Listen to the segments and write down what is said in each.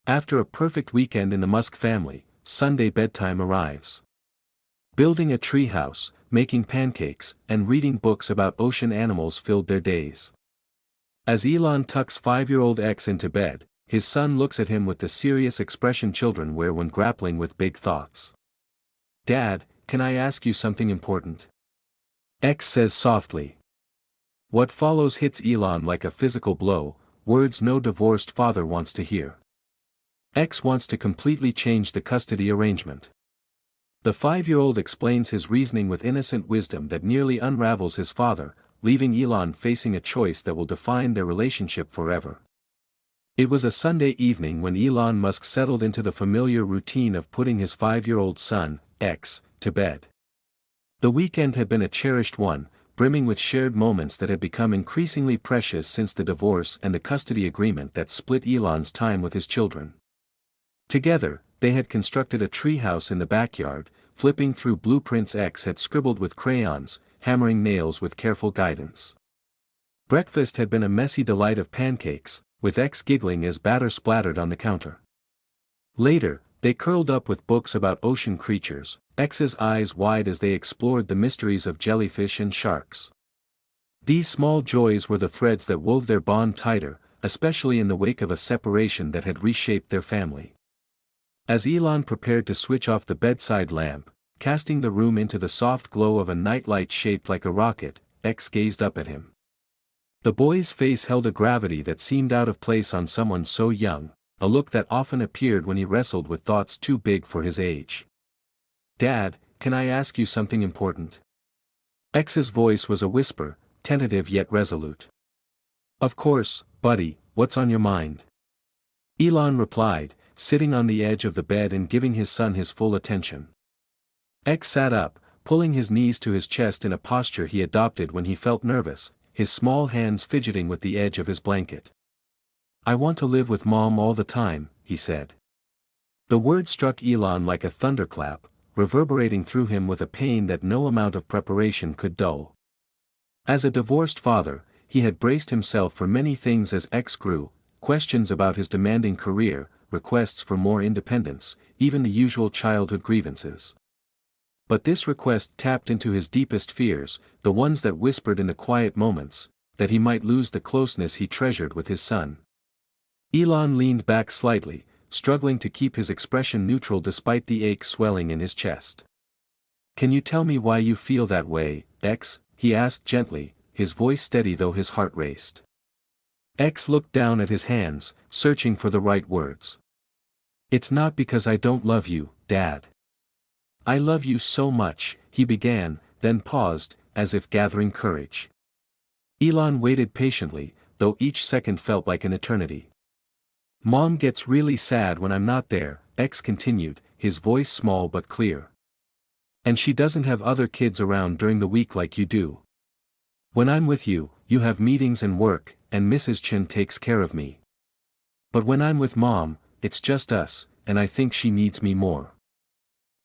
After a perfect weekend in the Musk family, Sunday bedtime arrives. Building a treehouse, making pancakes, and reading books about ocean animals filled their days. As Elon tucks 5-year-old X into bed, his son looks at him with the serious expression children wear when grappling with big thoughts. "Dad, can I ask you something important?" X says softly. What follows hits Elon like a physical blow, words no divorced father wants to hear. X wants to completely change the custody arrangement. The 5-year-old explains his reasoning with innocent wisdom that nearly unravels his father, leaving Elon facing a choice that will define their relationship forever. It was a Sunday evening when Elon Musk settled into the familiar routine of putting his 5-year-old son, X, to bed. The weekend had been a cherished one, brimming with shared moments that had become increasingly precious since the divorce and the custody agreement that split Elon's time with his children. Together, they had constructed a treehouse in the backyard, flipping through blueprints X had scribbled with crayons, hammering nails with careful guidance. Breakfast had been a messy delight of pancakes, with X giggling as batter splattered on the counter. Later, they curled up with books about ocean creatures, X's eyes wide as they explored the mysteries of jellyfish and sharks. These small joys were the threads that wove their bond tighter, especially in the wake of a separation that had reshaped their family. As Elon prepared to switch off the bedside lamp, casting the room into the soft glow of a nightlight shaped like a rocket, X gazed up at him. The boy's face held a gravity that seemed out of place on someone so young, a look that often appeared when he wrestled with thoughts too big for his age. "Dad, can I ask you something important?" X's voice was a whisper, tentative yet resolute. "Of course, buddy, what's on your mind?" Elon replied, sitting on the edge of the bed and giving his son his full attention. X sat up, pulling his knees to his chest in a posture he adopted when he felt nervous, his small hands fidgeting with the edge of his blanket. "I want to live with Mom all the time," he said. The word struck Elon like a thunderclap, reverberating through him with a pain that no amount of preparation could dull. As a divorced father, he had braced himself for many things as X grew, questions about his demanding career, requests for more independence, even the usual childhood grievances. But this request tapped into his deepest fears, the ones that whispered in the quiet moments, that he might lose the closeness he treasured with his son. Elon leaned back slightly, struggling to keep his expression neutral despite the ache swelling in his chest. "Can you tell me why you feel that way, X?" he asked gently, his voice steady though his heart raced. X looked down at his hands, searching for the right words. "It's not because I don't love you, Dad. I love you so much," he began, then paused, as if gathering courage. Elon waited patiently, though each second felt like an eternity. "Mom gets really sad when I'm not there," X continued, his voice small but clear. "And she doesn't have other kids around during the week like you do. When I'm with you, you have meetings and work, and Mrs. Chen takes care of me. But when I'm with Mom, it's just us, and I think she needs me more."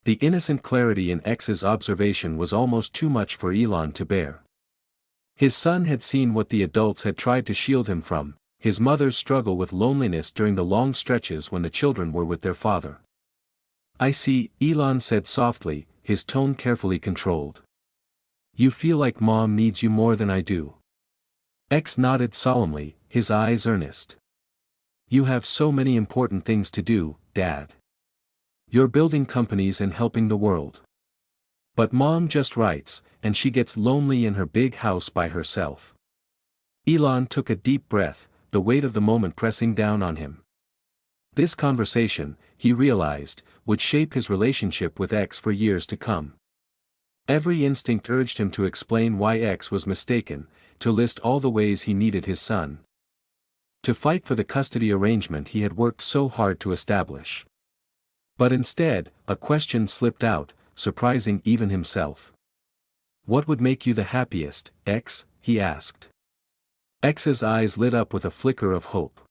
The innocent clarity in X's observation was almost too much for Elon to bear. His son had seen what the adults had tried to shield him from, his mother's struggle with loneliness during the long stretches when the children were with their father. "I see," Elon said softly, his tone carefully controlled. "You feel like Mom needs you more than I do." X nodded solemnly, his eyes earnest. "You have so many important things to do, Dad. You're building companies and helping the world. But Mom just writes, and she gets lonely in her big house by herself." Elon took a deep breath, the weight of the moment pressing down on him. This conversation, he realized, would shape his relationship with X for years to come. Every instinct urged him to explain why X was mistaken, to list all the ways he needed his son. To fight for the custody arrangement he had worked so hard to establish. But instead, a question slipped out, surprising even himself. "What would make you the happiest, X?" he asked. X's eyes lit up with a flicker of hope.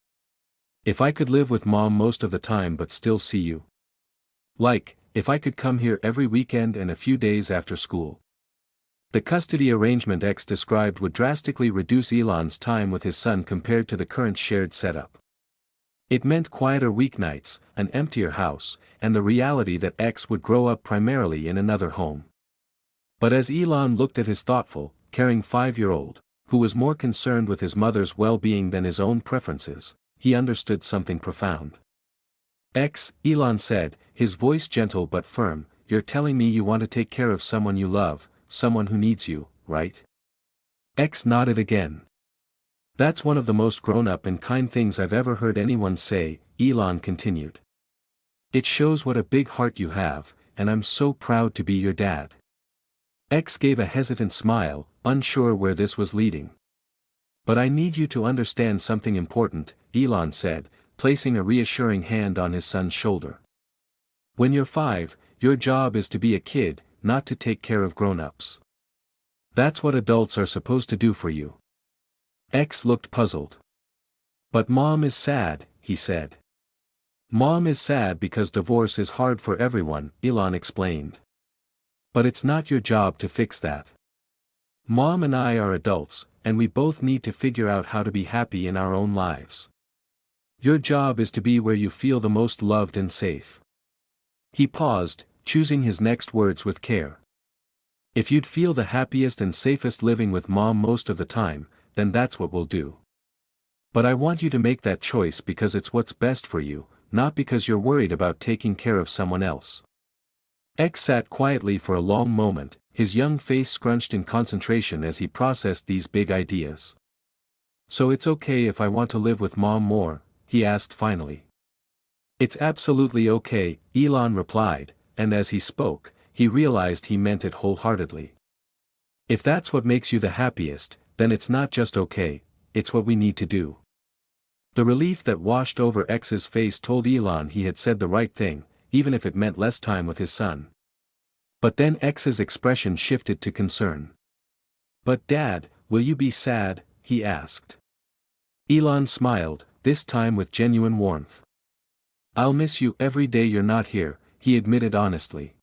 "If I could live with Mom most of the time but still see you. Like, if I could come here every weekend and a few days after school." The custody arrangement X described would drastically reduce Elon's time with his son compared to the current shared setup. It meant quieter weeknights, an emptier house, and the reality that X would grow up primarily in another home. But as Elon looked at his thoughtful, caring 5-year-old, who was more concerned with his mother's well-being than his own preferences, he understood something profound. X, Elon said, his voice gentle but firm, "You're telling me you want to take care of someone you love, someone who needs you, right?" X nodded again. "That's one of the most grown-up and kind things I've ever heard anyone say," Elon continued. "It shows what a big heart you have, and I'm so proud to be your dad." X gave a hesitant smile, unsure where this was leading. "But I need you to understand something important," Elon said, placing a reassuring hand on his son's shoulder. "When you're 5, your job is to be a kid, not to take care of grown-ups. That's what adults are supposed to do for you." X looked puzzled. "But Mom is sad," he said. "Mom is sad because divorce is hard for everyone," Elon explained. "But it's not your job to fix that. Mom and I are adults, and we both need to figure out how to be happy in our own lives. Your job is to be where you feel the most loved and safe." He paused, choosing his next words with care. "If you'd feel the happiest and safest living with Mom most of the time, then that's what we'll do. But I want you to make that choice because it's what's best for you, not because you're worried about taking care of someone else." X sat quietly for a long moment, his young face scrunched in concentration as he processed these big ideas. "So it's okay if I want to live with Mom more?" he asked finally. "It's absolutely okay," Elon replied, and as he spoke, he realized he meant it wholeheartedly. "If that's what makes you the happiest, then it's not just okay, it's what we need to do." The relief that washed over X's face told Elon he had said the right thing, even if it meant less time with his son. But then X's expression shifted to concern. "But Dad, will you be sad?" he asked. Elon smiled, this time with genuine warmth. "I'll miss you every day you're not here," he admitted honestly.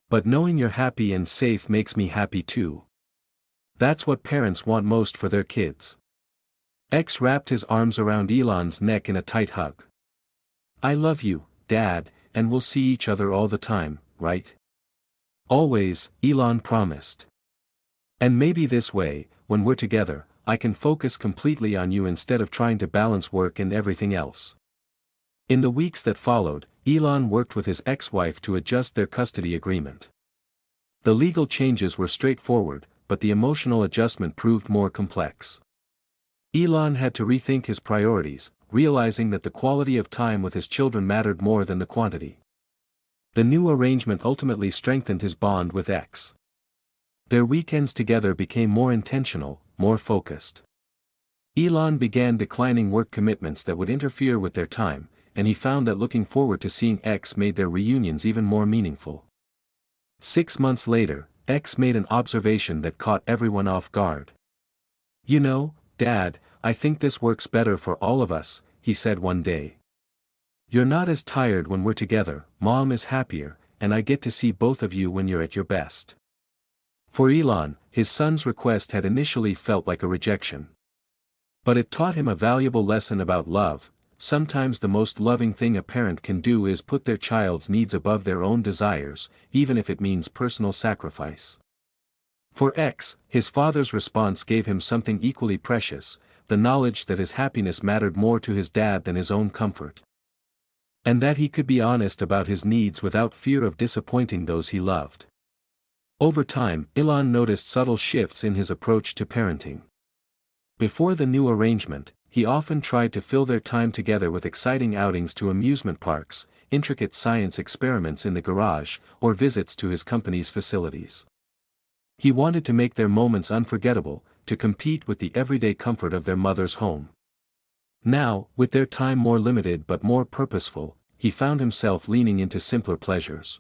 "But knowing you're happy and safe makes me happy too. That's what parents want most for their kids." X wrapped his arms around Elon's neck in a tight hug. "I love you, Dad, and we'll see each other all the time, right?" "Always," Elon promised. "And maybe this way, when we're together, I can focus completely on you instead of trying to balance work and everything else." In the weeks that followed, Elon worked with his ex-wife to adjust their custody agreement. The legal changes were straightforward, but the emotional adjustment proved more complex. Elon had to rethink his priorities, realizing that the quality of time with his children mattered more than the quantity. The new arrangement ultimately strengthened his bond with X. Their weekends together became more intentional, more focused. Elon began declining work commitments that would interfere with their time, and he found that looking forward to seeing X made their reunions even more meaningful. 6 months later, X made an observation that caught everyone off guard. "You know, Dad, I think this works better for all of us," he said one day. "You're not as tired when we're together, Mom is happier, and I get to see both of you when you're at your best." For Elon, his son's request had initially felt like a rejection. But it taught him a valuable lesson about love. Sometimes the most loving thing a parent can do is put their child's needs above their own desires, even if it means personal sacrifice. For X, his father's response gave him something equally precious, the knowledge that his happiness mattered more to his dad than his own comfort. And that he could be honest about his needs without fear of disappointing those he loved. Over time, Elon noticed subtle shifts in his approach to parenting. Before the new arrangement, he often tried to fill their time together with exciting outings to amusement parks, intricate science experiments in the garage, or visits to his company's facilities. He wanted to make their moments unforgettable, to compete with the everyday comfort of their mother's home. Now, with their time more limited but more purposeful, he found himself leaning into simpler pleasures.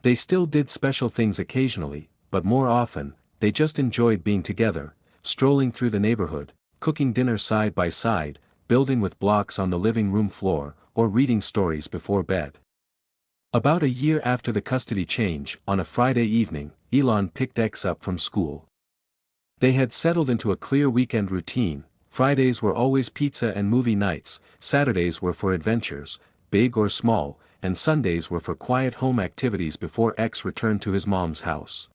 They still did special things occasionally, but more often, they just enjoyed being together, strolling through the neighborhood, cooking dinner side by side, building with blocks on the living room floor, or reading stories before bed. About a year after the custody change, on a Friday evening, Elon picked X up from school. They had settled into a clear weekend routine, Fridays were always pizza and movie nights, Saturdays were for adventures, big or small, and Sundays were for quiet home activities before X returned to his mom's house.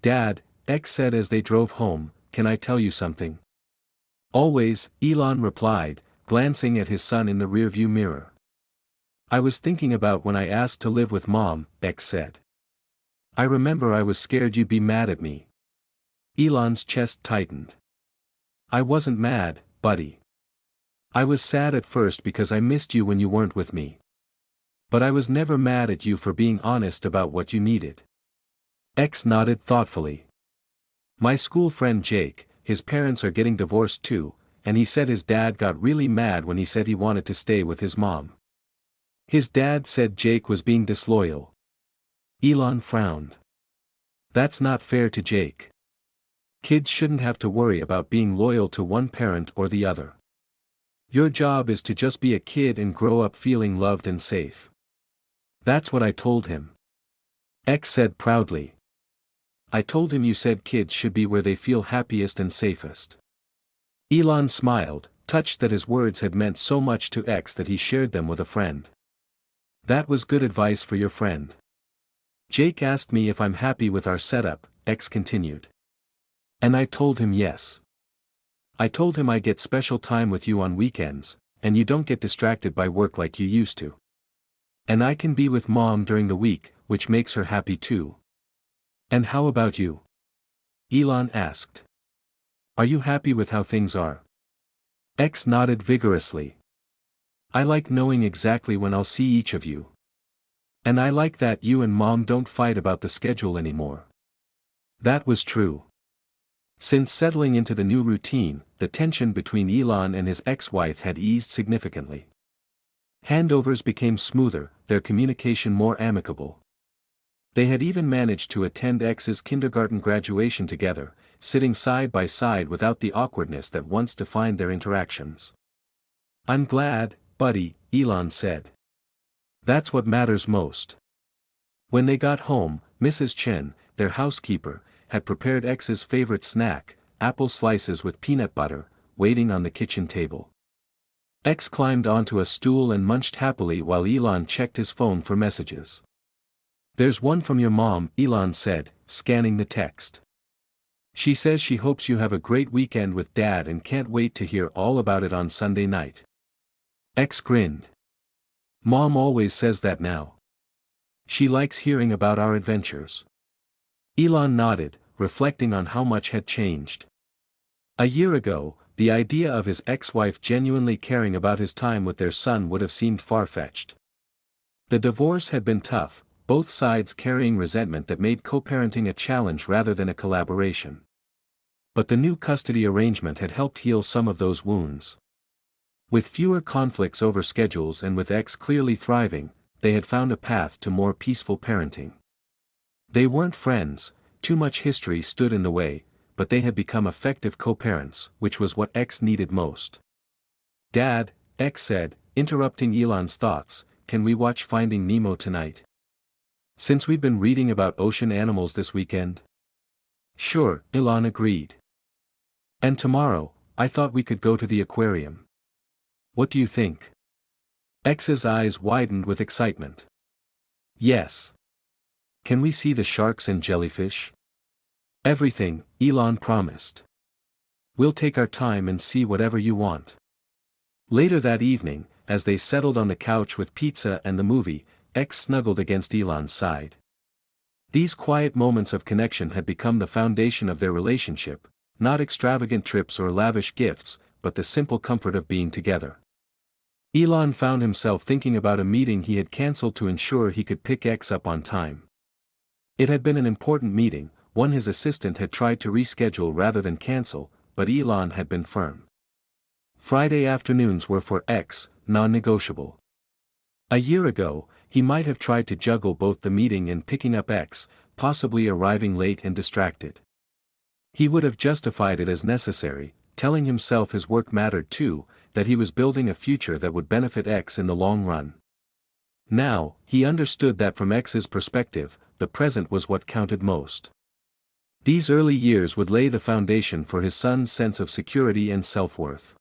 "Dad," X said as they drove home, "can I tell you something?" "Always," Elon replied, glancing at his son in the rearview mirror. "I was thinking about when I asked to live with Mom," X said. "I remember I was scared you'd be mad at me." Elon's chest tightened. "I wasn't mad, buddy. I was sad at first because I missed you when you weren't with me. But I was never mad at you for being honest about what you needed." X nodded thoughtfully. "My school friend Jake, his parents are getting divorced too, and he said his dad got really mad when he said he wanted to stay with his mom. His dad said Jake was being disloyal." Elon frowned. "That's not fair to Jake. Kids shouldn't have to worry about being loyal to one parent or the other. Your job is to just be a kid and grow up feeling loved and safe." "That's what I told him," X said proudly. "I told him you said kids should be where they feel happiest and safest." Elon smiled, touched that his words had meant so much to X that he shared them with a friend. "That was good advice for your friend. Jake asked me if I'm happy with our setup," X continued. "And I told him yes. I told him I get special time with you on weekends, and you don't get distracted by work like you used to. And I can be with Mom during the week, which makes her happy too." "And how about you?" Elon asked. "Are you happy with how things are?" X nodded vigorously. "I like knowing exactly when I'll see each of you. And I like that you and Mom don't fight about the schedule anymore." That was true. Since settling into the new routine, the tension between Elon and his ex-wife had eased significantly. Handovers became smoother, their communication more amicable. They had even managed to attend X's kindergarten graduation together, sitting side by side without the awkwardness that once defined their interactions. "I'm glad, buddy," Elon said. "That's what matters most." When they got home, Mrs. Chen, their housekeeper, had prepared X's favorite snack, apple slices with peanut butter, waiting on the kitchen table. X climbed onto a stool and munched happily while Elon checked his phone for messages. "There's one from your mom," Elon said, scanning the text. "She says she hopes you have a great weekend with Dad and can't wait to hear all about it on Sunday night." X grinned. "Mom always says that now. She likes hearing about our adventures." Elon nodded, reflecting on how much had changed. A year ago, the idea of his ex-wife genuinely caring about his time with their son would have seemed far-fetched. The divorce had been tough, both sides carrying resentment that made co-parenting a challenge rather than a collaboration. But the new custody arrangement had helped heal some of those wounds. With fewer conflicts over schedules and with X clearly thriving, they had found a path to more peaceful parenting. They weren't friends, too much history stood in the way, but they had become effective co-parents, which was what X needed most. "Dad," X said, interrupting Elon's thoughts, "can we watch Finding Nemo tonight? Since we've been reading about ocean animals this weekend?" "Sure," Elon agreed. "And tomorrow, I thought we could go to the aquarium. What do you think?" X's eyes widened with excitement. "Yes. Can we see the sharks and jellyfish?" "Everything," Elon promised. "We'll take our time and see whatever you want." Later that evening, as they settled on the couch with pizza and the movie, X snuggled against Elon's side. These quiet moments of connection had become the foundation of their relationship, not extravagant trips or lavish gifts, but the simple comfort of being together. Elon found himself thinking about a meeting he had canceled to ensure he could pick X up on time. It had been an important meeting, one his assistant had tried to reschedule rather than cancel, but Elon had been firm. Friday afternoons were for X, non-negotiable. A year ago, he might have tried to juggle both the meeting and picking up X, possibly arriving late and distracted. He would have justified it as necessary, telling himself his work mattered too, that he was building a future that would benefit X in the long run. Now, he understood that from X's perspective, the present was what counted most. These early years would lay the foundation for his son's sense of security and self-worth.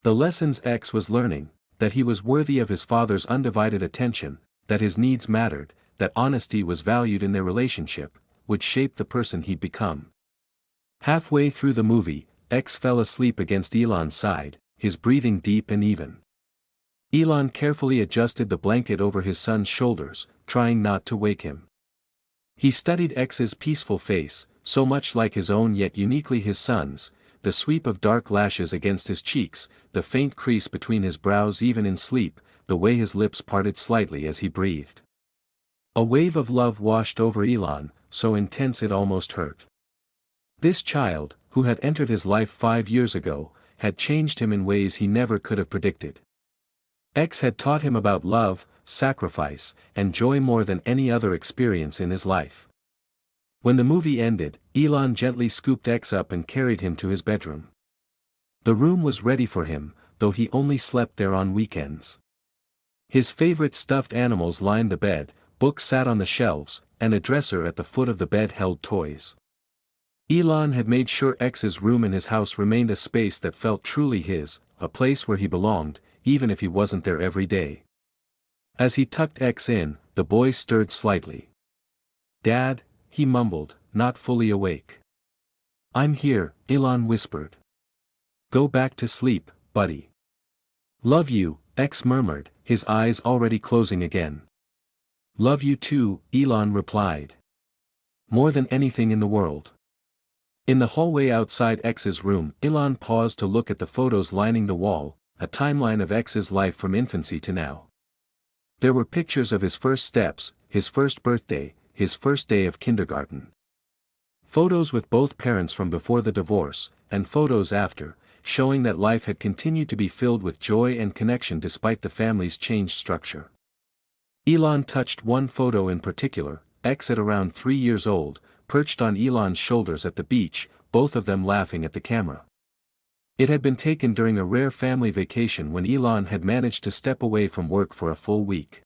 The lessons X was learning, that he was worthy of his father's undivided attention, that his needs mattered, that honesty was valued in their relationship, would shape the person he'd become. Halfway through the movie, X fell asleep against Elon's side, his breathing deep and even. Elon carefully adjusted the blanket over his son's shoulders, trying not to wake him. He studied X's peaceful face, so much like his own yet uniquely his son's, the sweep of dark lashes against his cheeks, the faint crease between his brows even in sleep, the way his lips parted slightly as he breathed. A wave of love washed over Elon, so intense it almost hurt. This child, who had entered his life 5 years ago, had changed him in ways he never could have predicted. X had taught him about love, sacrifice, and joy more than any other experience in his life. When the movie ended, Elon gently scooped X up and carried him to his bedroom. The room was ready for him, though he only slept there on weekends. His favorite stuffed animals lined the bed, books sat on the shelves, and a dresser at the foot of the bed held toys. Elon had made sure X's room in his house remained a space that felt truly his, a place where he belonged, even if he wasn't there every day. As he tucked X in, the boy stirred slightly. "Dad," he mumbled, not fully awake. "I'm here," Elon whispered. "Go back to sleep, buddy." "Love you," X murmured, his eyes already closing again. "Love you too," Elon replied. "More than anything in the world." In the hallway outside X's room, Elon paused to look at the photos lining the wall, a timeline of X's life from infancy to now. There were pictures of his first steps, his first birthday, his first day of kindergarten. Photos with both parents from before the divorce, and photos after, showing that life had continued to be filled with joy and connection despite the family's changed structure. Elon touched one photo in particular, X at around 3 years old, perched on Elon's shoulders at the beach, both of them laughing at the camera. It had been taken during a rare family vacation when Elon had managed to step away from work for a full week.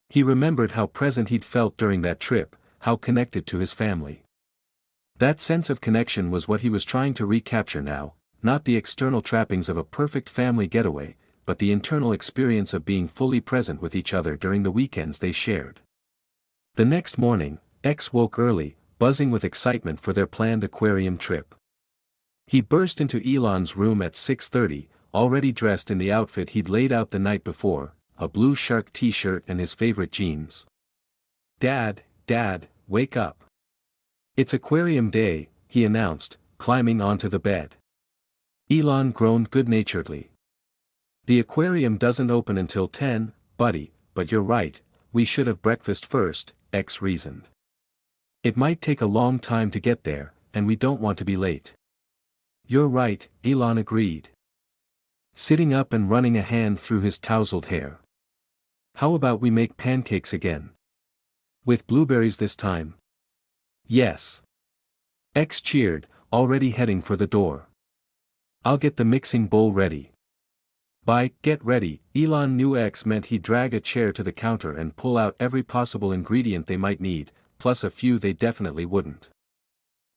He remembered how present he'd felt during that trip, how connected to his family. That sense of connection was what he was trying to recapture now, not the external trappings of a perfect family getaway, but the internal experience of being fully present with each other during the weekends they shared. The next morning, X woke early, buzzing with excitement for their planned aquarium trip. He burst into Elon's room at 6:30, already dressed in the outfit he'd laid out the night before, a blue shark t-shirt and his favorite jeans. Dad, wake up. It's aquarium day," he announced, climbing onto the bed. Elon groaned good-naturedly. "The aquarium doesn't open until 10, buddy, but you're right, we should have breakfast first," X reasoned. "It might take a long time to get there, and we don't want to be late." "You're right," Elon agreed, sitting up and running a hand through his tousled hair. "How about we make pancakes again? With blueberries this time?" "Yes." X cheered, already heading for the door. "I'll get the mixing bowl ready." By "get ready," Elon knew X meant he'd drag a chair to the counter and pull out every possible ingredient they might need, plus a few they definitely wouldn't.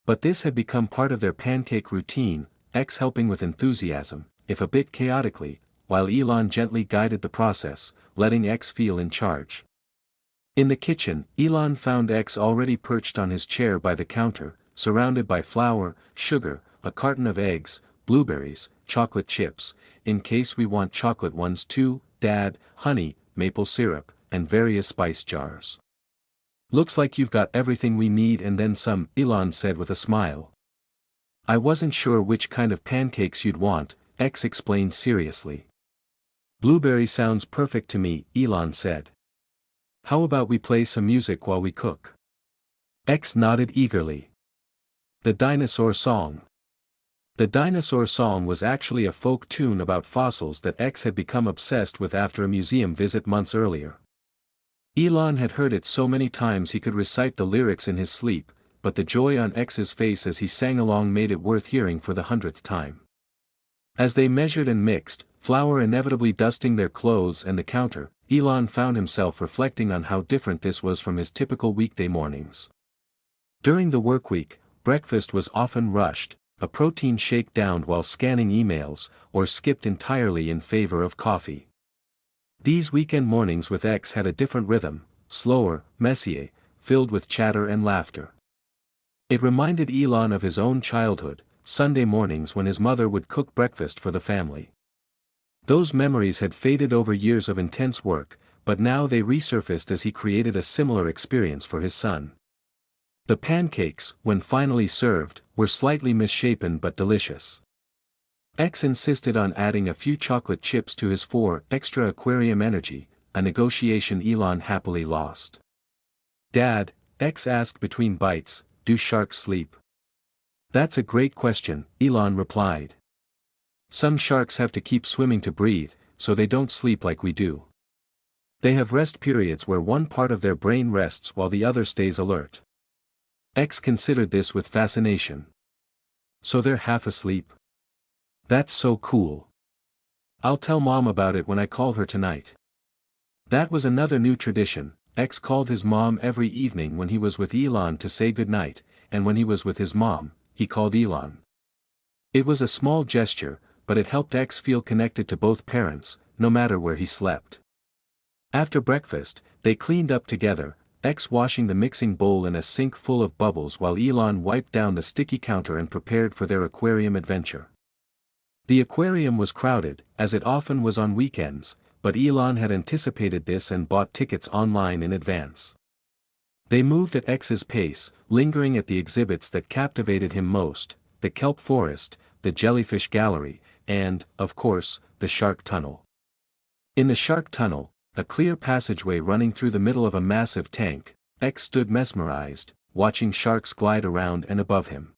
But this had become part of their pancake routine, X helping with enthusiasm, if a bit chaotically, while Elon gently guided the process, letting X feel in charge. In the kitchen, Elon found X already perched on his chair by the counter, surrounded by flour, sugar, a carton of eggs, blueberries, chocolate chips, in case we want chocolate ones too, Dad, honey, maple syrup, and various spice jars. "Looks like you've got everything we need and then some," Elon said with a smile. "I wasn't sure which kind of pancakes you'd want," X explained seriously. "Blueberry sounds perfect to me," Elon said. "How about we play some music while we cook?" X nodded eagerly. "The Dinosaur Song." The Dinosaur Song was actually a folk tune about fossils that X had become obsessed with after a museum visit months earlier. Elon had heard it so many times he could recite the lyrics in his sleep, but the joy on X's face as he sang along made it worth hearing for the 100th time. As they measured and mixed, flour inevitably dusting their clothes and the counter, Elon found himself reflecting on how different this was from his typical weekday mornings. During the workweek, breakfast was often rushed, a protein shake downed while scanning emails, or skipped entirely in favor of coffee. These weekend mornings with X had a different rhythm, slower, messier, filled with chatter and laughter. It reminded Elon of his own childhood, Sunday mornings when his mother would cook breakfast for the family. Those memories had faded over years of intense work, but now they resurfaced as he created a similar experience for his son. The pancakes, when finally served, were slightly misshapen but delicious. X insisted on adding a few chocolate chips to his extra aquarium energy, a negotiation Elon happily lost. "Dad," X asked between bites, "do sharks sleep?" "That's a great question," Elon replied. "Some sharks have to keep swimming to breathe, so they don't sleep like we do. They have rest periods where one part of their brain rests while the other stays alert." X considered this with fascination. "So they're half asleep? That's so cool. I'll tell Mom about it when I call her tonight." That was another new tradition. X called his mom every evening when he was with Elon to say goodnight, and when he was with his mom, he called Elon. It was a small gesture, but it helped X feel connected to both parents, no matter where he slept. After breakfast, they cleaned up together, X washing the mixing bowl in a sink full of bubbles while Elon wiped down the sticky counter and prepared for their aquarium adventure. The aquarium was crowded, as it often was on weekends, but Elon had anticipated this and bought tickets online in advance. They moved at X's pace, lingering at the exhibits that captivated him most, the kelp forest, the jellyfish gallery, and, of course, the shark tunnel. In the shark tunnel, a clear passageway running through the middle of a massive tank, X stood mesmerized, watching sharks glide around and above him.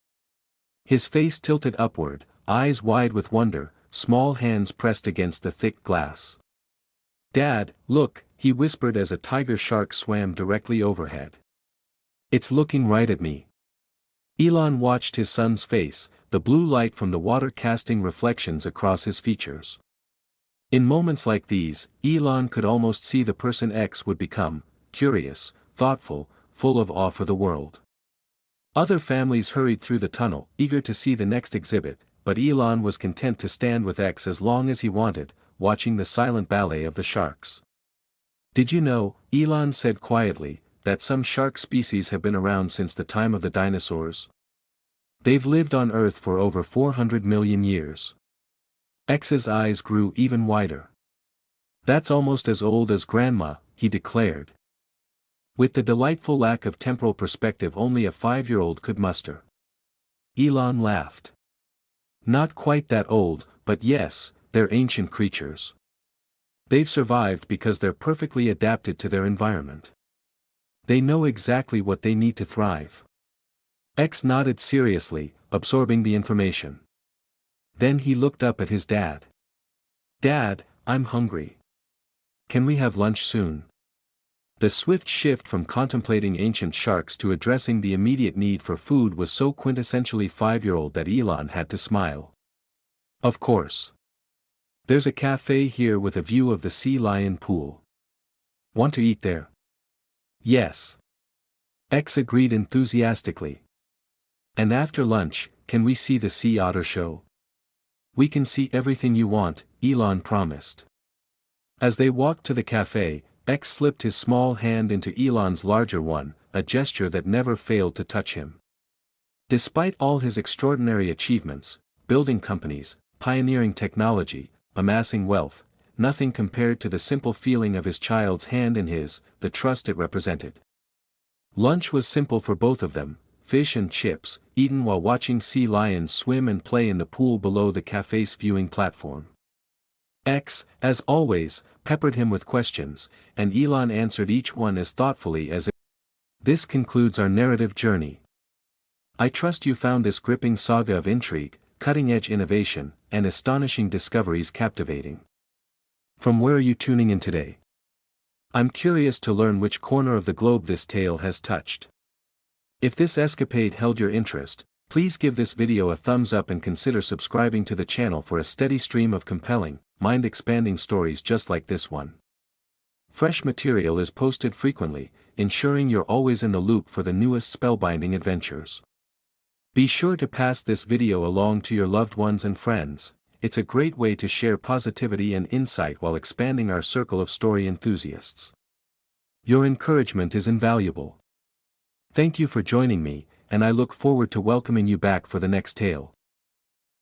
His face tilted upward, eyes wide with wonder, small hands pressed against the thick glass. "Dad, look," he whispered as a tiger shark swam directly overhead. "It's looking right at me." Elon watched his son's face, the blue light from the water casting reflections across his features. In moments like these, Elon could almost see the person X would become, curious, thoughtful, full of awe for the world. Other families hurried through the tunnel, eager to see the next exhibit, but Elon was content to stand with X as long as he wanted, watching the silent ballet of the sharks. "Did you know," Elon said quietly, "that some shark species have been around since the time of the dinosaurs? They've lived on Earth for over 400 million years." X's eyes grew even wider. "That's almost as old as Grandma," he declared. With the delightful lack of temporal perspective only a 5-year-old could muster. Elon laughed. "Not quite that old, but yes, they're ancient creatures. They've survived because they're perfectly adapted to their environment. They know exactly what they need to thrive." X nodded seriously, absorbing the information. Then he looked up at his dad. "Dad, I'm hungry. Can we have lunch soon?" The swift shift from contemplating ancient sharks to addressing the immediate need for food was so quintessentially 5-year-old that Elon had to smile. "Of course. There's a cafe here with a view of the sea lion pool. Want to eat there?" "Yes." X agreed enthusiastically. "And after lunch, can we see the sea otter show?" "We can see everything you want," Elon promised. As they walked to the cafe, X slipped his small hand into Elon's larger one, a gesture that never failed to touch him. Despite all his extraordinary achievements, building companies, pioneering technology, amassing wealth, nothing compared to the simple feeling of his child's hand in his, the trust it represented. Lunch was simple for both of them, fish and chips, eaten while watching sea lions swim and play in the pool below the cafe's viewing platform. X, as always, peppered him with questions, and Elon answered each one as thoughtfully as if. This concludes our narrative journey. I trust you found this gripping saga of intrigue, cutting-edge innovation, and astonishing discoveries captivating. From where are you tuning in today? I'm curious to learn which corner of the globe this tale has touched. If this escapade held your interest, please give this video a thumbs up and consider subscribing to the channel for a steady stream of compelling, mind-expanding stories just like this one. Fresh material is posted frequently, ensuring you're always in the loop for the newest spellbinding adventures. Be sure to pass this video along to your loved ones and friends. It's a great way to share positivity and insight while expanding our circle of story enthusiasts. Your encouragement is invaluable. Thank you for joining me, and I look forward to welcoming you back for the next tale.